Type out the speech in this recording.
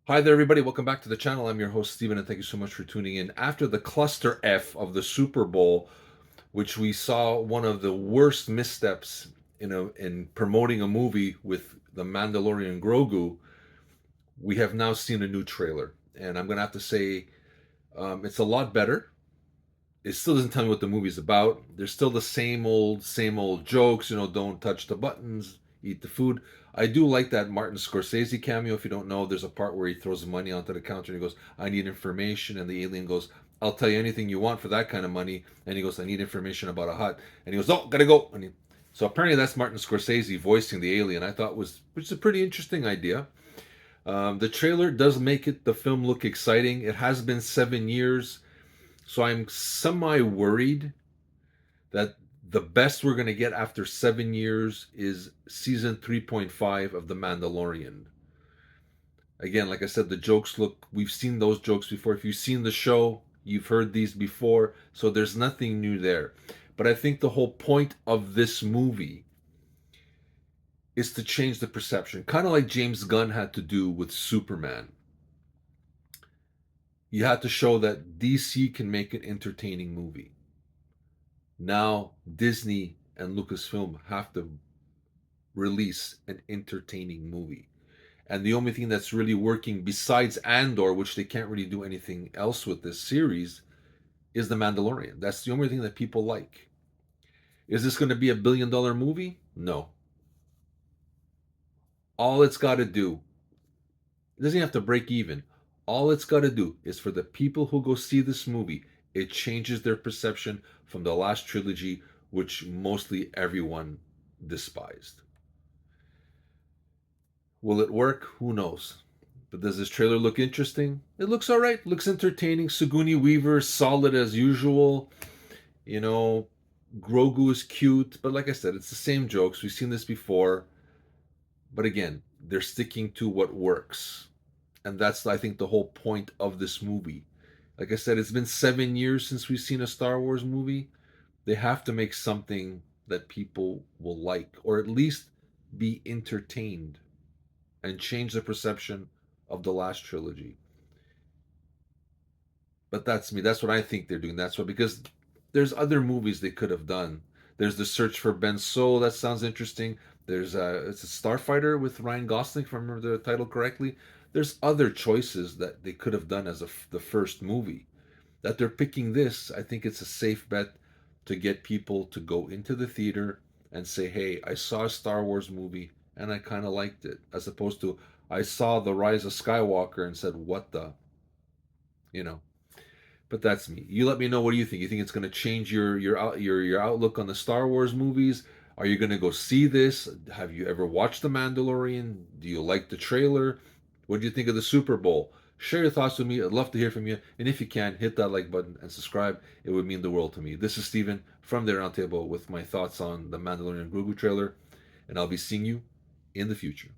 Hi there, everybody. Welcome back to the channel. I'm your host, Steven, and thank you so much for tuning in. After the cluster F of the Super Bowl, which we saw one of the worst missteps in promoting a movie with the Mandalorian and Grogu, we have now seen a new trailer. And I'm going to have to say it's a lot better. It still doesn't tell me what the movie's about. There's still the same old jokes, don't touch the buttons, eat the food. I do like that Martin Scorsese cameo. If you don't know, there's a part where he throws money onto the counter and he goes, I need information. And the alien goes, I'll tell you anything you want for that kind of money. And he goes, I need information about a hut. And he goes, oh, gotta go. So apparently that's Martin Scorsese voicing the alien. I thought which is a pretty interesting idea. The trailer does make the film look exciting. It has been 7 years. So I'm semi worried that the best we're going to get after 7 years is season 3.5 of The Mandalorian. Again, like I said, we've seen those jokes before. If you've seen the show, you've heard these before. So there's nothing new there. But I think the whole point of this movie is to change the perception, kind of like James Gunn had to do with Superman. You had to show that DC can make an entertaining movie. Now Disney and Lucasfilm have to release an entertaining movie. And the only thing that's really working besides Andor, which they can't really do anything else with this series, is The Mandalorian. That's the only thing that people like. Is this going to be $1 billion movie? No. All it's got to do, it doesn't have to break even. All it's got to do is for the people who go see this movie, it changes their perception from the last trilogy, which mostly everyone despised. Will it work? Who knows? But does this trailer look interesting? It looks all right. Looks entertaining. Sigourney Weaver, solid as usual. You know, Grogu is cute. But like I said, it's the same jokes. We've seen this before. But again, they're sticking to what works. And that's, I think, the whole point of this movie. Like I said, it's been 7 years since we've seen a Star Wars movie. They have to make something that people will like, or at least be entertained and change the perception of the last trilogy. But that's me. That's what I think they're doing. That's what, because there's other movies they could have done. There's The Search for Ben Solo. That sounds interesting. It's a Starfighter with Ryan Gosling, if I remember the title correctly. There's other choices that they could have done as the first movie. That they're picking this, I think it's a safe bet to get people to go into the theater and say, hey, I saw a Star Wars movie and I kind of liked it, as opposed to I saw The Rise of Skywalker and said, what the, you know. But that's me. You let me know. What do you think? You think it's going to change your outlook on the Star Wars movies? Are you going to go see this? Have you ever watched The Mandalorian? Do you like the trailer? What do you think of the Super Bowl? Share your thoughts with me. I'd love to hear from you. And if you can, hit that like button and subscribe. It would mean the world to me. This is Steven from the Aroundtable with my thoughts on the Mandalorian and Grogu trailer. And I'll be seeing you in the future.